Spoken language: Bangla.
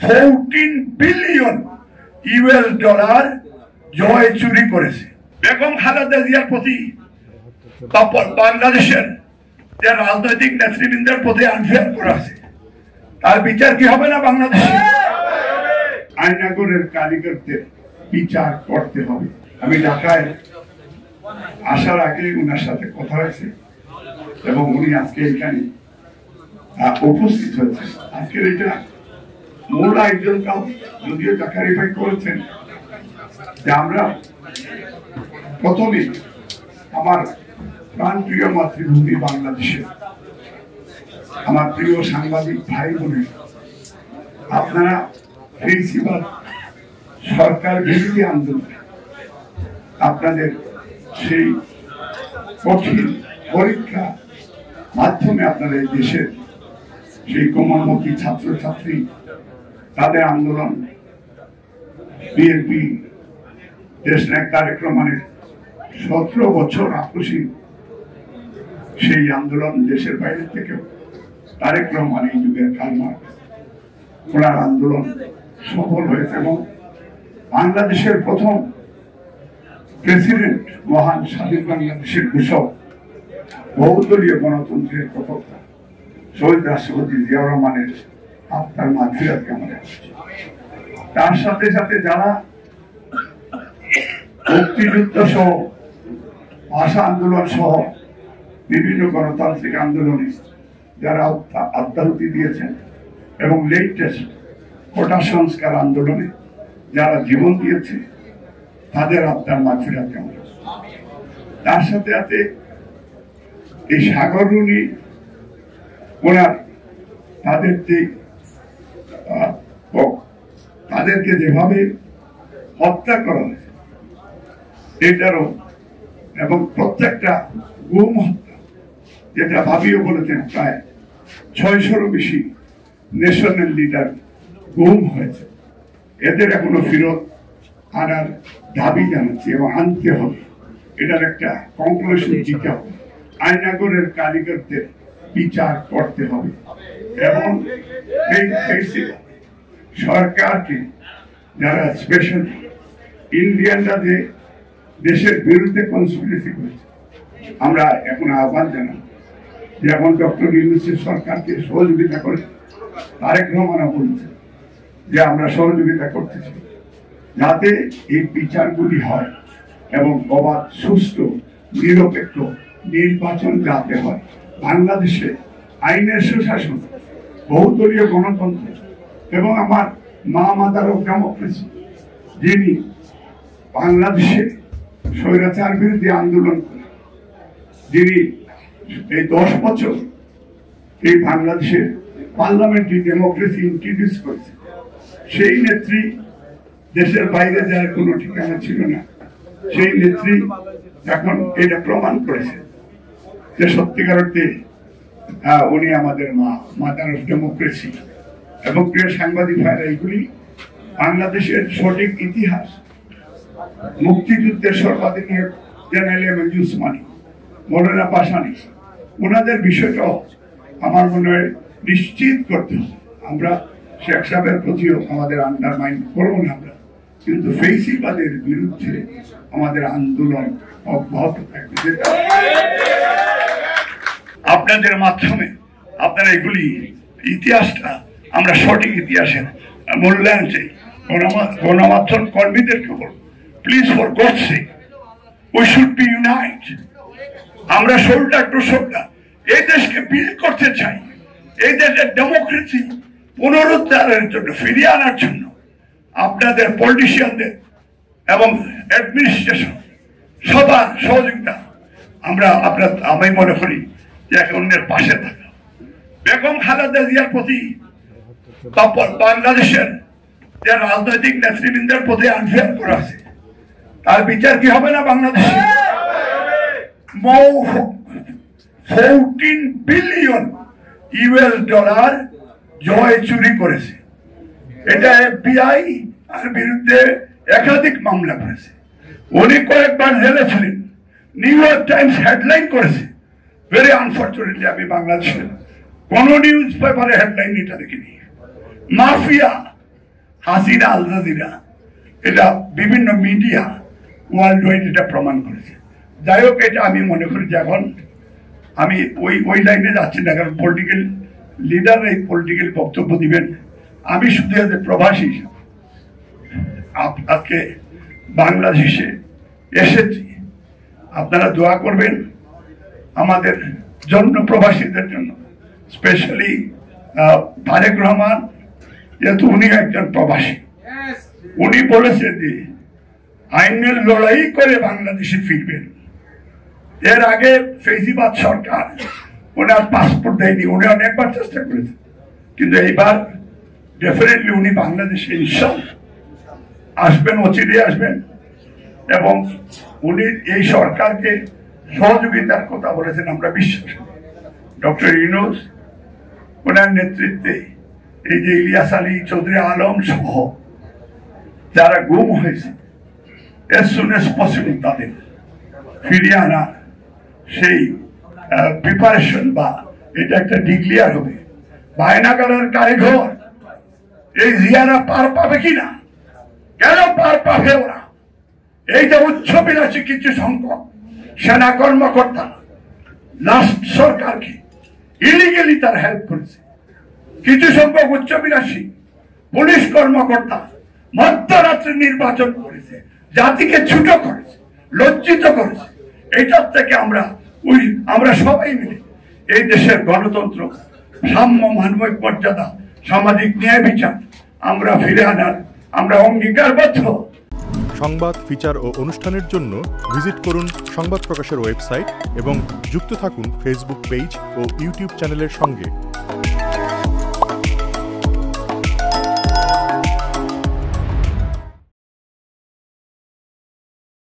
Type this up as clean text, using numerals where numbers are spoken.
14 বিলিয়ন ইউএস ডলার জয় চুরি করেছে। বেগম খালেদা জিয়ার প্রতি বাংলাদেশের যে রাজনৈতিক নেতৃবৃন্দের প্রতি আনফেয়ার করা আছে, তার বিচার কি হবে না? বাংলাদেশে আয়নাগরের কারিগরদের বিচার করতে হবে। আমি ঢাকায় আসার আগে উনার সাথে কথা হয়েছে এবং উনি আজকে এখানে উপস্থিত হয়েছেন। আজকের এটা মূল আয়োজন কাল যদিও জাকারিফাই করেছেন যে আমরা প্রথমে আমার প্রাণপ্রিয় মাতৃভূমি বাংলাদেশে আমার প্রিয় সাংবাদিক ভাই বোনের, আপনারা ফেসিবাদ সরকার বিরোধী আন্দোলন আপনাদের সেই কঠিন পরীক্ষা মাধ্যমে আপনারা এই দেশের সেই কোমলমতি ছাত্রছাত্রী তাদের আন্দোলন বিএনপি দেশনায়ক তারেক রহমানের 17 বছর আকস্মিক সেই আন্দোলন দেশের বাইরে থেকে তারেক রহমান এই যুগের কালমার্ক ওনার আন্দোলন সফল হয়েছে এবং বাংলাদেশের প্রথম প্রেসিডেন্ট মহান স্বাধীন বাংলাদেশের ঘোষক বহুদলীয় গণতন্ত্রের প্রবক্তা শহীদ রাষ্ট্রপতি জিয়াউর রহমানের আত্মার মাগফিরাত কামনা করছি। তার সাথে সাথে যারা মুক্তিযুদ্ধ সহ ভাষা আন্দোলন সহ বিভিন্ন গণতান্ত্রিক আন্দোলনে যারা আত্মাহুতি দিয়েছেন এবং লেটেস্ট কোটা সংস্কার আন্দোলনে যারা জীবন দিয়েছে তাদের আত্মার মাগফিরাত কামনা। তার সাথে সাথে এই সাগররুনি ওনার তাদেরকে যেভাবে হত্যা করা হয়েছে এটারও এবং প্রত্যেকটা গুম হত্যা, যেটা ভাবিও বলেছেন প্রায় 600-ও বেশি ন্যাশনাল লিডার গুম হয়েছে, এদের এখনো ফেরত আনার দাবি জানাচ্ছি এবং আনতে হবে। এটার একটা কনক্লুশন দিতে হবে। আয়নাগরের কারিগরদের বিচার করতে হবে এবং সরকারকে যারা স্পেশাল ইন্ডিয়ানরা যে দেশের বিরুদ্ধে কনস্পিরেসি করেছে, আমরা এখন আহ্বান জানাই যে এখন ডক্টর ইউনূসের সরকারকে সহযোগিতা করে তারেক রহমান বলছে যে আমরা সহযোগিতা করতেছি যাতে এই বিচারগুলি হয় এবং অবাধ সুষ্ঠু নিরপেক্ষ নির্বাচন যাতে হয়। বাংলাদেশে আইনের সুশাসন, বহুদলীয় গণতন্ত্র এবং আমার মা মাদার অফ ডেমোক্রেসি, যিনি বাংলাদেশে স্বৈরাচার বিরোধী আন্দোলন করে, যিনি এই 10 বছর এই বাংলাদেশের পার্লামেন্টারি ডেমোক্রেসি ইন্ট্রোডিউস করেছে, সেই নেত্রী দেশের বাইরে যার কোনো ঠিকানা ছিল না, সেই নেত্রী এখন এটা প্রমাণ করেছে যে সত্যিকার অর্থে উনি আমাদের মা, মাদার অফ ডেমোক্রেসি। এবং প্রিয় সাংবাদিক ভাইরা, এইগুলি বাংলাদেশের সঠিক ইতিহাস, মুক্তিযুদ্ধের সর্বাধিনায়ক জেনারেল এমএজি উসমানী, মৌলানা ভাসানী, ওনাদের বিষয়টাও আমার মনে হয় নিশ্চিত করতে হবে। আমরা শেখ সাহেবের প্রতিও আমাদের আন্ডারমাইন করবো না আমরা, কিন্তু ফেসিবাদের বিরুদ্ধে আমাদের আন্দোলন অব্যাহত থাকবে। আপনাদের মাধ্যমে আপনারা এগুলি ইতিহাসটা আমরা সঠিক ইতিহাসের মূল্যায়ন চাই। গণমাধ্যম কর্মীদেরকে বলবো, please for gods sec we should be unite. আমরা শোল্ডার টু শোল্ডার এই দেশকে বিল্ড করতে চাই, এই দেশের ডেমোক্রেসি পুনরুদ্ধারের জন্য, ফিরিয়ে আনার জন্য আপনাদের পলিটিশিয়ানদের এবং অ্যাডমিনিস্ট্রেশন সবার সহযোগিতা আমি মনে করি যে একে অন্যের পাশে থাকা। বেগম খালেদা জিয়ার প্রতি বাংলাদেশের যে রাজনৈতিক নেতৃবৃন্দের প্রতি আনফেয়ার করা আছে, তার বিচার কি হবে না? বাংলাদেশে 14 বিলিয়ন ইউএস ডলার জয় চুরি করেছে। এটা FBI আর বিরুদ্ধে একাধিক মামলা করেছে। উনি কয়েকবার জেলে ছিলেন। নিউ ইয়র্ক টাইমস হেডলাইন করেছে। ভেরি আনফর্চুনেটলি আমি বাংলাদেশের কোন নিউজ পেপারে হেডলাইন এটা দেখিনি। মাফিয়া হাসিনা, আল জাজিরা, এটা বিভিন্ন মিডিয়া ওয়ার্ল্ড ওয়াইড এটা প্রমাণ করেছে। যাই হোক, এটা আমি মনে করি যে এখন আমি ওই লাইনে যাচ্ছি না, কারণ পলিটিক্যাল লিডার এই পলিটিক্যাল বক্তব্য দিবেন। আমি শুধু প্রবাসী হিসাবে আজকে বাংলাদেশে এসেছি, আপনারা দোয়া করবেন আমাদের জন্য, প্রবাসীদের জন্য, স্পেশালি তারেক রহমান, যেহেতু উনি একজন প্রবাসী। উনি বলেছেন যে আইনের লড়াই করে বাংলাদেশে ফিরবেন। এর আগে ফেজিবাদ সরকার ওনার পাসপোর্ট দেয়নি, উনি অনেকবার চেষ্টা করেছেন, কিন্তু এইবার ডেফিনেটলি উনি বাংলাদেশে ইনশাআল্লাহ আসবেন, অচিরে আসবেন। এবং উনি এই সরকারকে সহযোগিতার কথা বলেছেন, আমরা বিশ্বাস করি। ডক্টর ইউনূস ওনার নেতৃত্বে এই যে ইলিয়াস আলী, চৌধুরী আলম সহ যারা গুম হয়েছে, as soon as possible তাদের ফিরিয়ে আনা সেই প্রিপারেশন বা এটা একটা ডিক্লিয়ার হবে। বায়নাগারের কারিগর এই জিয়ারা পার পাবে কিনা, কেন পার পাবে ওরা? এই যে উচ্চবিলাসী কিছু সংখ্যক সেনা কর্মকর্তা লাস্ট সরকারকে ইলিগেলি তার হেল্প করেছে, কিছু সংখ্যক উচ্চবিলাসী পুলিশ কর্মকর্তা মধ্যরাত্রে নির্বাচন করেছে, জাতিকে ছোট করেছে, লজ্জিত করেছে। এইটার থেকে আমরা সবাই মিলে এই দেশের গণতন্ত্র, সাম্য, মানবিক মর্যাদা, সামাজিক ন্যায় বিচার আমরা ফিরে আনার আমরা অঙ্গীকারবদ্ধ। সংবাদ, ফিচার ও অনুষ্ঠানের জন্য ভিজিট করুন সংবাদ প্রকাশের ওয়েবসাইট এবং যুক্ত থাকুন ফেসবুক পেজ ও ইউটিউব চ্যানেলের সঙ্গে।